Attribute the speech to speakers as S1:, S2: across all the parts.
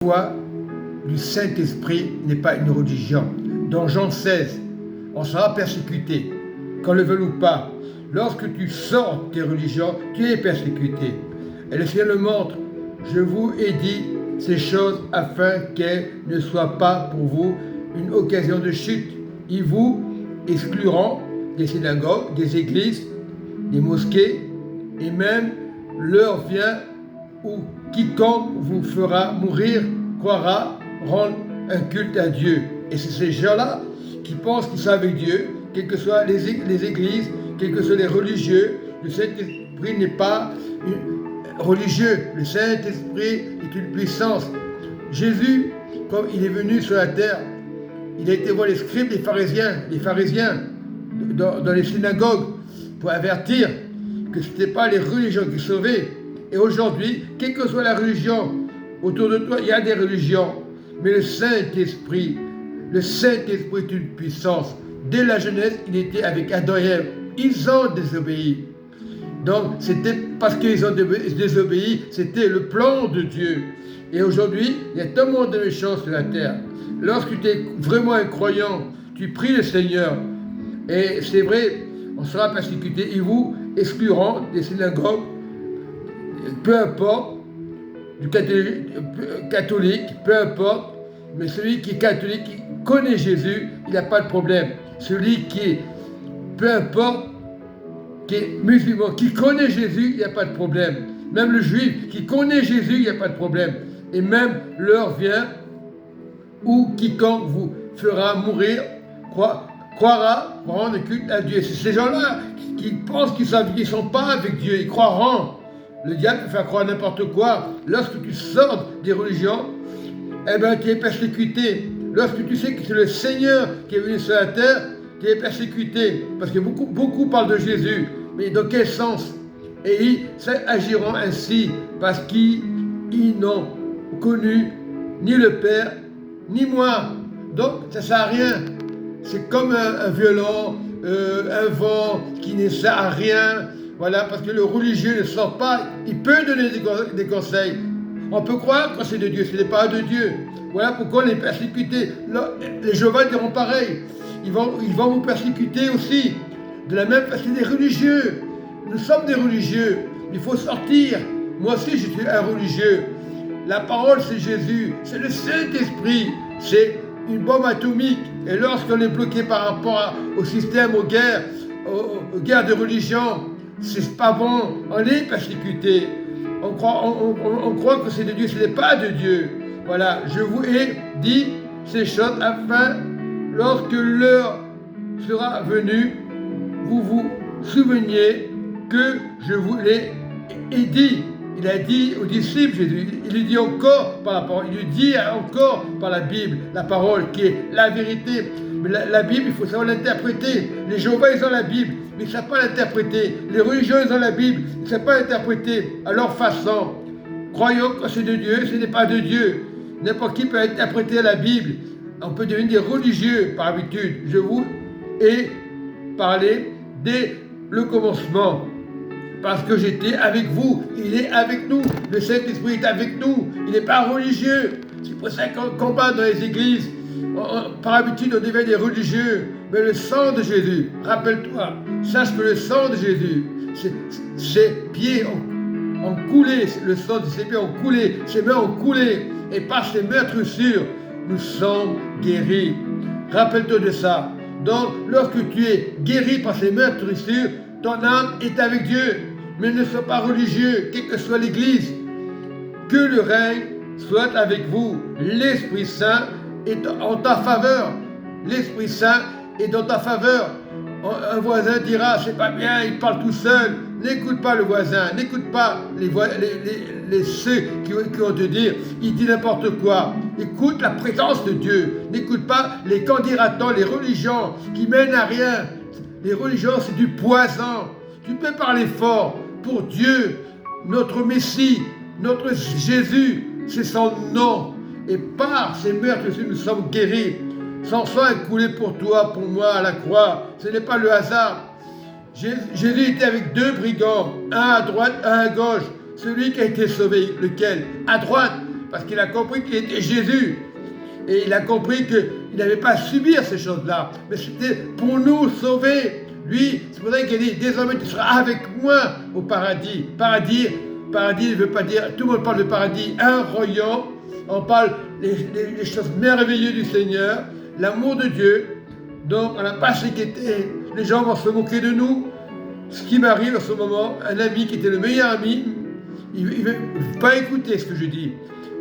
S1: La foi du Saint-Esprit n'est pas une religion. Dans Jean 16, on sera persécuté, qu'on le veuille ou pas. Lorsque tu sors des religions, tu es persécuté. Et le Seigneur le montre. Je vous ai dit ces choses afin qu'elles ne soient pas pour vous une occasion de chute. Ils vous excluront des synagogues, des églises, des mosquées, et même l'heure vient où quiconque vous fera mourir croira rendre un culte à Dieu. Et c'est ces gens-là qui pensent qu'ils sont avec Dieu, quelles que soient les églises, quels que soient les religieux. Le Saint-Esprit n'est pas religieux. Le Saint-Esprit est une puissance. Jésus, comme il est venu sur la terre, il a été voir les scribes, les pharisiens dans les synagogues pour avertir que ce n'était pas les religions qui sauvaient. Et aujourd'hui, quelle que soit la religion, autour de toi, il y a des religions. Mais le Saint-Esprit est une puissance. Dès la jeunesse, il était avec Adam et Ève. Ils ont désobéi. Donc, c'était parce qu'ils ont désobéi, c'était le plan de Dieu. Et aujourd'hui, il y a tellement de méchants sur la terre. Lorsque tu es vraiment un croyant, tu pries le Seigneur. Et c'est vrai, on sera persécuté. Ils vous excluront des synagogues, peu importe, du catholique, peu importe, mais celui qui est catholique, qui connaît Jésus, il n'a pas de problème. Celui qui est, peu importe, qui est musulman, qui connaît Jésus, il n'y a pas de problème. Même le juif qui connaît Jésus, il n'y a pas de problème. Et même l'heure vient où quiconque vous fera mourir croira rendre culte à Dieu. C'est ces gens-là qui pensent qu'ils ne sont pas avec Dieu, ils croiront. Le diable peut faire croire n'importe quoi. Lorsque tu sors des religions, tu es persécuté. Lorsque tu sais que c'est le Seigneur qui est venu sur la terre, tu es persécuté. Parce que beaucoup parlent de Jésus. Mais dans quel sens? Et ils agiront ainsi parce qu'ils n'ont connu ni le Père, ni moi. Donc, ça ne sert à rien. C'est comme un violon, un vent qui ne sert à rien. Voilà, parce que le religieux ne sort pas, il peut donner des conseils. On peut croire que c'est de Dieu, ce n'est pas de Dieu. Voilà pourquoi on est persécuté. Les Jéhovah diront pareil. Ils vont vous persécuter aussi. De la même façon, des religieux. Nous sommes des religieux. Il faut sortir. Moi aussi, je suis un religieux. La parole, c'est Jésus. C'est le Saint-Esprit. C'est une bombe atomique. Et lorsqu'on est bloqué par rapport au système, aux guerres de religion, c'est pas bon, on est persécuté. On croit que c'est de Dieu, ce n'est pas de Dieu. Voilà, je vous ai dit ces choses afin, lorsque l'heure sera venue, vous vous souveniez que je vous l'ai dit. Il a dit aux disciples, Jésus, il lui dit encore par la parole, il lui dit encore par la Bible, la parole qui est la vérité. Mais la Bible, il faut savoir l'interpréter. Les Jéhovah, ils ont la Bible, mais ils ne savent pas l'interpréter. Les religieux, ils ont la Bible, ils ne savent pas l'interpréter à leur façon. Croyons que c'est de Dieu, ce n'est pas de Dieu. N'importe qui peut interpréter la Bible. On peut devenir des religieux par habitude. Je vous ai parlé dès le commencement. Parce que j'étais avec vous, il est avec nous, le Saint-Esprit est avec nous, il n'est pas religieux. C'est pour ça qu'on combat dans les églises. Par habitude, on devient des religieux. Mais le sang de Jésus, rappelle-toi, sache que le sang de Jésus, ses pieds ont coulé, le sang de ses pieds ont coulé, ses mains ont coulé, et par ses meurtrissures, nous sommes guéris. Rappelle-toi de ça. Donc, lorsque tu es guéri par ses meurtrissures, ton âme est avec Dieu, mais ne sois pas religieux, quelle que soit l'église. Que le règne soit avec vous. L'Esprit Saint est en ta faveur. L'Esprit Saint est dans ta faveur. Un voisin dira, c'est pas bien, il parle tout seul. N'écoute pas le voisin, n'écoute pas ceux qui vont te dire, il dit n'importe quoi. Écoute la présence de Dieu. N'écoute pas les candidatants, les religions qui mènent à rien. Les religions, c'est du poison. Tu peux parler fort. Pour Dieu, notre Messie, notre Jésus, c'est son nom. Et par ses meurtres, nous sommes guéris. Son sang est coulé pour toi, pour moi, à la croix. Ce n'est pas le hasard. Jésus était avec deux brigands, un à droite, un à gauche. Celui qui a été sauvé, lequel? À droite, parce qu'il a compris qu'il était Jésus. Et il a compris qu'il n'avait pas à subir ces choses-là, mais c'était pour nous sauver. Lui, c'est pour ça qu'il a dit, désormais tu seras avec moi au paradis. Paradis ne veut pas dire, tout le monde parle de paradis, un royaume, on parle des choses merveilleuses du Seigneur, l'amour de Dieu, donc on n'a pas s'inquiéter, les gens vont se moquer de nous. Ce qui m'arrive en ce moment, un ami qui était le meilleur ami, il ne veut pas écouter ce que je dis.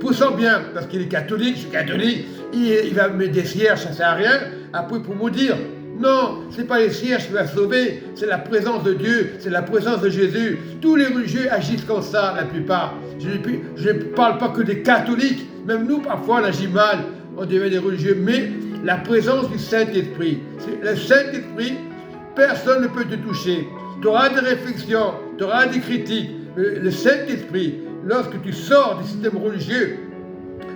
S1: Poussant bien, parce qu'il est catholique, je suis catholique, il va me mettre des cierges, ça ne sert à rien, après pour me dire, non, ce n'est pas les cierges qui vont sauver, c'est la présence de Dieu, c'est la présence de Jésus. Tous les religieux agissent comme ça, la plupart. Je ne parle pas que des catholiques, même nous parfois on agit mal, on devient des religieux, mais la présence du Saint-Esprit, le Saint-Esprit, personne ne peut te toucher. Tu auras des réflexions, tu auras des critiques. Le Saint-Esprit, lorsque tu sors du système religieux,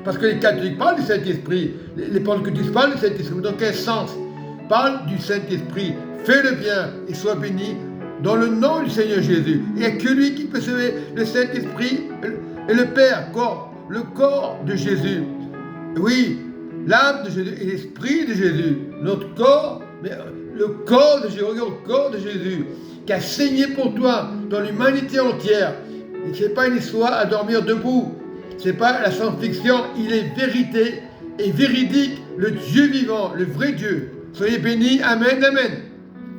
S1: parce que les catholiques parlent du Saint-Esprit, les pentecôtistes parlent du Saint-Esprit, dans quel sens? Parle du Saint-Esprit, fais le bien et sois béni dans le nom du Seigneur Jésus. Il n'y a que lui qui peut sauver, le Saint-Esprit et le Père, le corps de Jésus. Oui, l'âme de Jésus et l'esprit de Jésus, notre corps, mais le corps de Jésus, regarde le corps de Jésus, qui a saigné pour toi dans l'humanité entière. Et ce n'est pas une histoire à dormir debout, ce n'est pas la science-fiction, il est vérité et véridique, le Dieu vivant, le vrai Dieu. Soyez bénis, amen, amen.